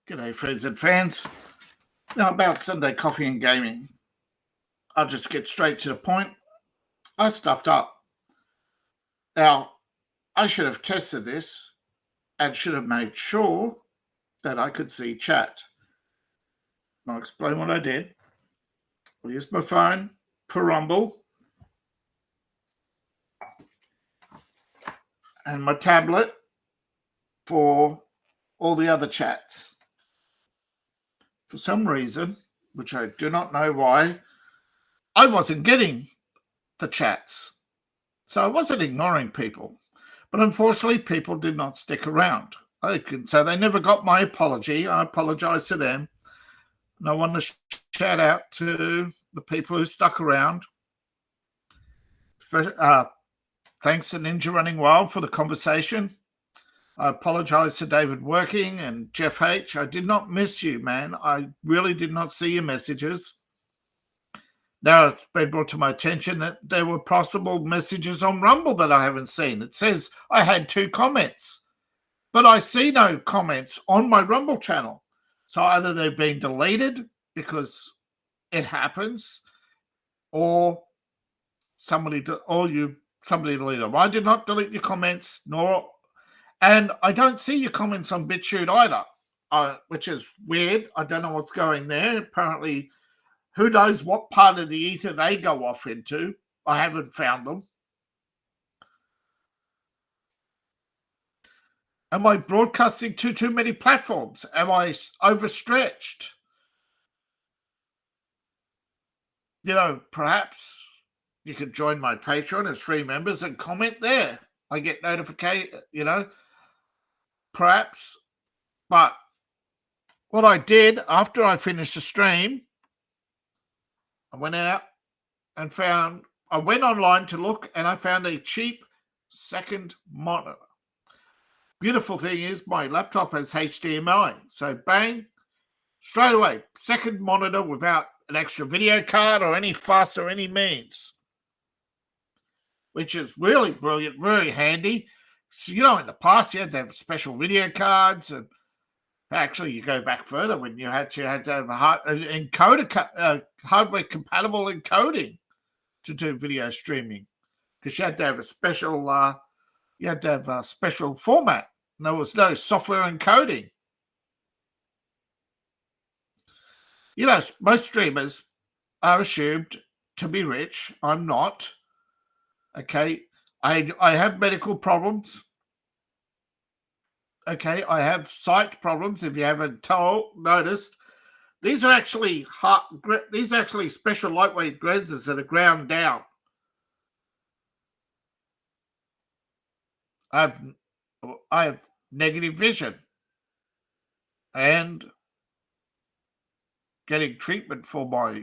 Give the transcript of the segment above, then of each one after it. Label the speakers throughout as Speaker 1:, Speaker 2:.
Speaker 1: G'day, friends and fans. Now, about Sunday coffee and gaming, I'll just get straight to the point. I stuffed up. Now, I should have tested this and should have made sure that I could see chat. I'll explain what I did. I used my phone for Rumble and my tablet for all the other chats. For some reason, which I do not know why, I wasn't getting the chats. So I wasn't ignoring people. But unfortunately, people did not stick around. So they never got my apology. I apologize to them. And I want to shout out to the people who stuck around. Thanks to Ninja Running Wild for the conversation. I apologize to David Working and Jeff H. I did not miss you, man. I really did not see your messages. Now it's been brought to my attention that there were possible messages on Rumble that I haven't seen. It says I had 2 comments, but I see no comments on my Rumble channel. So either they've been deleted because it happens, or somebody deleted them. I did not delete your comments, and I don't see your comments on BitChute either, which is weird. I don't know what's going there. Apparently, who knows what part of the ether they go off into. I haven't found them. Am I broadcasting to too many platforms? Am I overstretched? Perhaps you could join my Patreon as free members and comment there. I get notification, perhaps. But what I did after I finished the stream, I went out and I went online to look, and I found a cheap second monitor. Beautiful thing is my laptop has HDMI. So bang, straight away, second monitor without an extra video card or any fuss or any means, which is really brilliant, very handy. So, in the past, you had to have special video cards, and actually, you go back further when you had to have a hardware-compatible encoding to do video streaming, because you had to have a special format. And there was no software encoding. Most streamers are assumed to be rich. I'm not. Okay. I have medical problems. Okay, I have sight problems. If you haven't noticed, these are actually special lightweight lenses that are ground down. I have negative vision, and getting treatment for my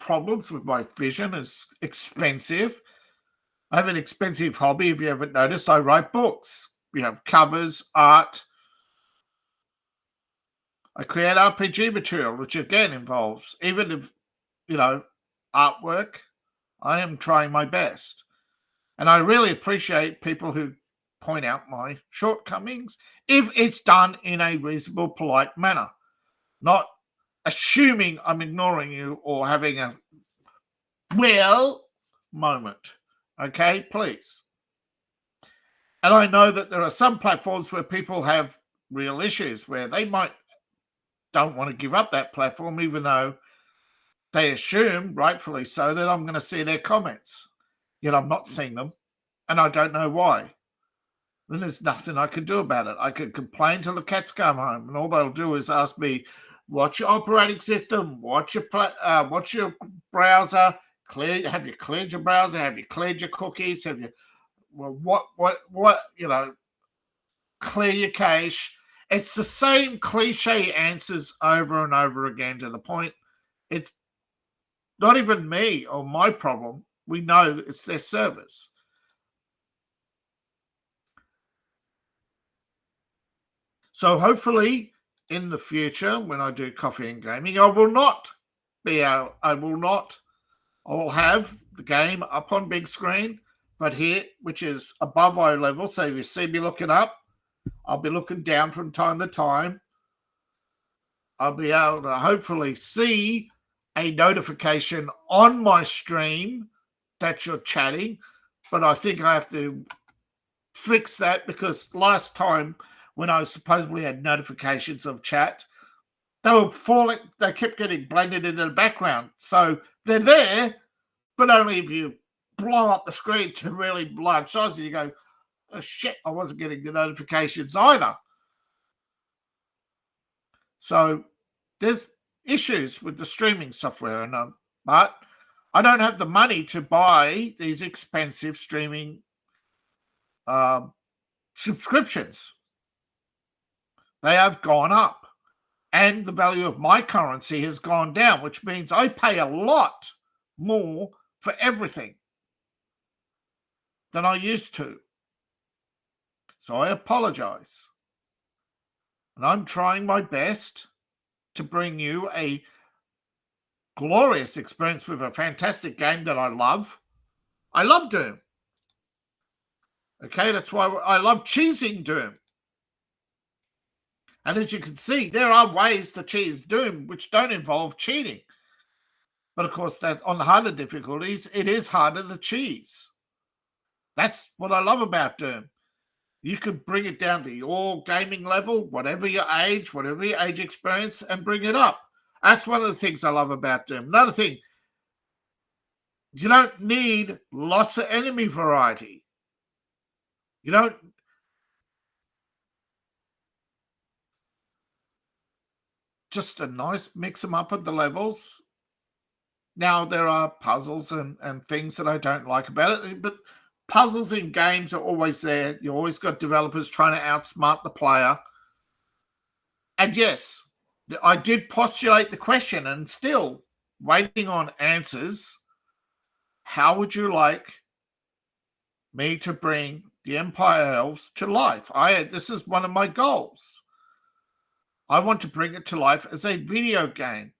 Speaker 1: problems with my vision is expensive. I have an expensive hobby. If you haven't noticed, I write books. We have covers, art. I create RPG material, which again involves, even if, artwork, I am trying my best. And I really appreciate people who point out my shortcomings if it's done in a reasonable, polite manner, not assuming I'm ignoring you or having a moment. Okay, please. And I know that there are some platforms where people have real issues where they don't want to give up that platform, even though they assume, rightfully so, that I'm going to see their comments. Yet I'm not seeing them, and I don't know why. Then there's nothing I can do about it. I could complain till the cats come home, and all they'll do is ask me, what's your operating system? What's your browser? Have you cleared your browser? Have you cleared your cookies? Clear your cache? It's the same cliche answers over and over again, to the point it's not even me or my problem. We know that it's their servers. So hopefully in the future, when I do coffee and gaming, I will have the game up on big screen, but here, which is above eye level, so if you see me looking up, I'll be looking down from time to time. I'll be able to hopefully see a notification on my stream that you're chatting, but I think I have to fix that, because last time when I supposedly had notifications of chat, they kept getting blended into the background. So they're there, but only if you blow up the screen to really large size and you go, oh shit, I wasn't getting the notifications either. So there's issues with the streaming software, but I don't have the money to buy these expensive streaming subscriptions. They have gone up, and the value of my currency has gone down, which means I pay a lot more for everything than I used to. So I apologize. And I'm trying my best to bring you a glorious experience with a fantastic game that I love. I love Doom. Okay, that's why I love cheesing Doom. And as you can see, there are ways to cheese Doom which don't involve cheating. But of course, that on the harder difficulties, it is harder to cheese. That's what I love about Doom. You could bring it down to your gaming level, whatever your age experience, and bring it up. That's one of the things I love about Doom. Another thing, you don't need lots of enemy variety. You don't. Just a nice mix them up at the levels. Now, there are puzzles and things that I don't like about it, but puzzles in games are always there. You always got developers trying to outsmart the player. And yes, I did postulate the question and still waiting on answers. How would you like me to bring the Empire Elves to life? This is one of my goals. I want to bring it to life as a video game.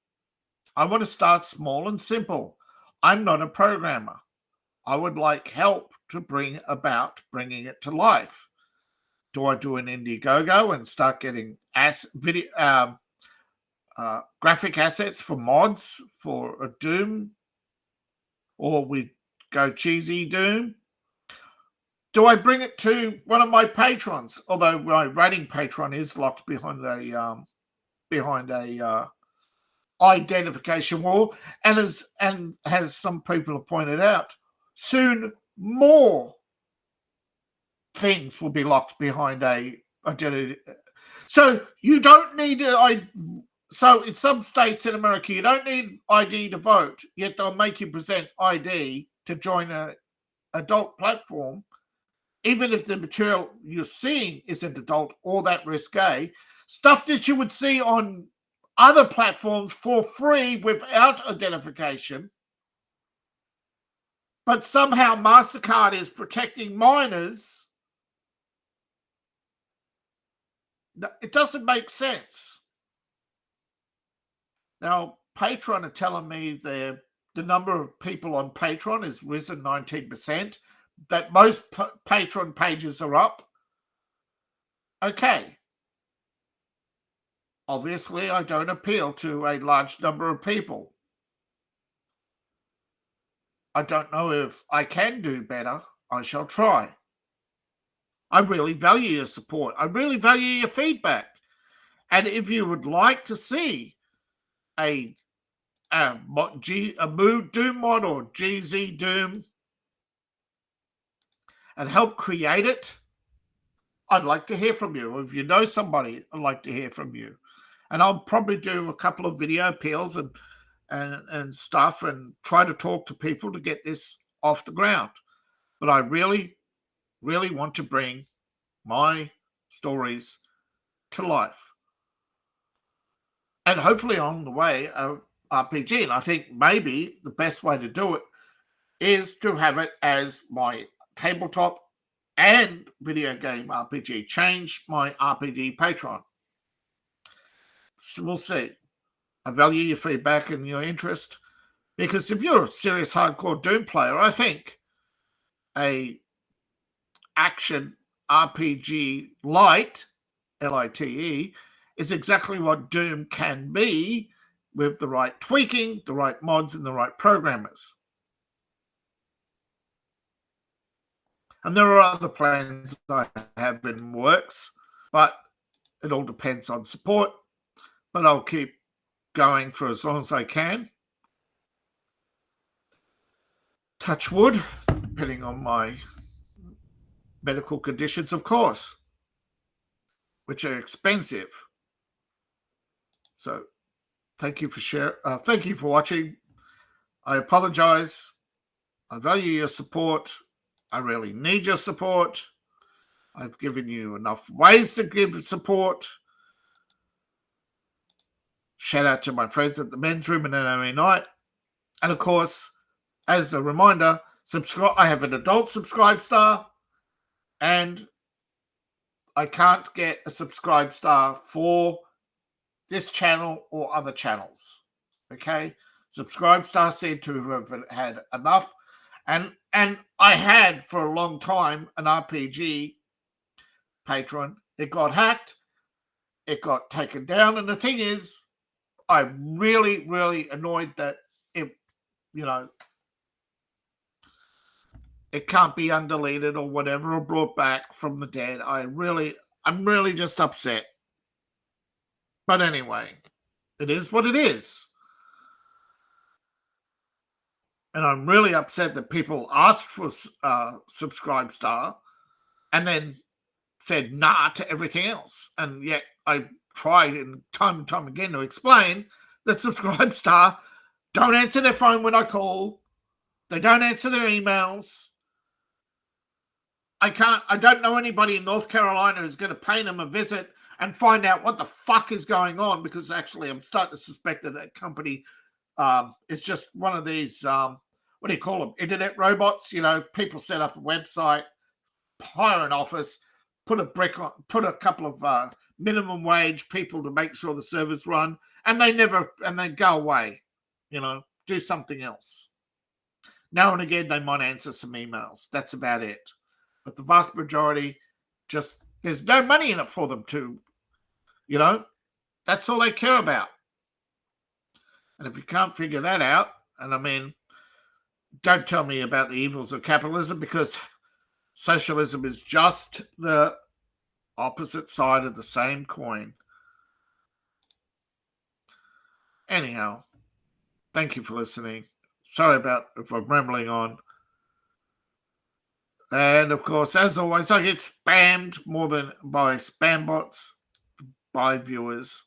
Speaker 1: I want to start small and simple. I'm not a programmer. I would like help to bring about bringing it to life. Do I do an Indiegogo and start getting graphic assets for mods for a Doom? Or we go cheesy Doom? Do I bring it to one of my patrons? Although my writing patron is locked behind a identification wall, and as some people have pointed out, soon more things will be locked behind a identity. So you don't need so in some states in America, you don't need ID to vote, yet they'll make you present ID to join a adult platform, even if the material you're seeing isn't adult or that risque. Stuff that you would see on other platforms for free without identification. But somehow MasterCard is protecting minors. It doesn't make sense. Now, Patreon are telling me the number of people on Patreon has risen 19%, that most Patreon pages are up. Okay. Obviously, I don't appeal to a large number of people. I don't know if I can do better. I shall try. I really value your support. I really value your feedback. And if you would like to see a Doom mod or GZ Doom and help create it, I'd like to hear from you. If you know somebody, I'd like to hear from you. And I'll probably do a couple of video appeals and stuff and try to talk to people to get this off the ground. But I really, really want to bring my stories to life. And hopefully on the way of RPG. And I think maybe the best way to do it is to have it as my tabletop and video game RPG. Change my RPG Patreon. So we'll see. I value your feedback and your interest, because if you're a serious hardcore Doom player, I think a action RPG light LITE, is exactly what Doom can be with the right tweaking, the right mods, and the right programmers. And there are other plans I have in works, but it all depends on support. But I'll keep going for as long as I can. Touch wood, depending on my medical conditions, of course, which are expensive. So thank you for watching. I apologize. I value your support. I really need your support. I've given you enough ways to give support. Shout out to my friends at the men's room and anime night. And of course, as a reminder, subscribe. I have an adult subscribe star, and I can't get a subscribe star for this channel or other channels. Okay, subscribe star said to have had enough, and I had for a long time an RPG patron. It got hacked, it got taken down, and the thing is, I'm really, really annoyed that it, it can't be undeleted or whatever or brought back from the dead. I'm really just upset. But anyway, it is what it is. And I'm really upset that people asked for subscribe star and then said nah to everything else. And yet I tried time and time again to explain that subscribe star don't answer their phone when I call. They don't answer their emails. I don't know anybody in North Carolina who's going to pay them a visit and find out what the fuck is going on, because actually I'm starting to suspect that company is just one of these, what do you call them, internet robots. People set up a website, hire an office, put a couple of minimum wage people to make sure the servers run, and they go away, do something else. Now and again, they might answer some emails. That's about it. But the vast majority, there's no money in it for them to, that's all they care about. And if you can't figure that out, and I mean, don't tell me about the evils of capitalism, because socialism is just the opposite side of the same coin. Anyhow, thank you for listening. Sorry about if I'm rambling on. And of course, as always, I get spammed more than by spam bots, by viewers.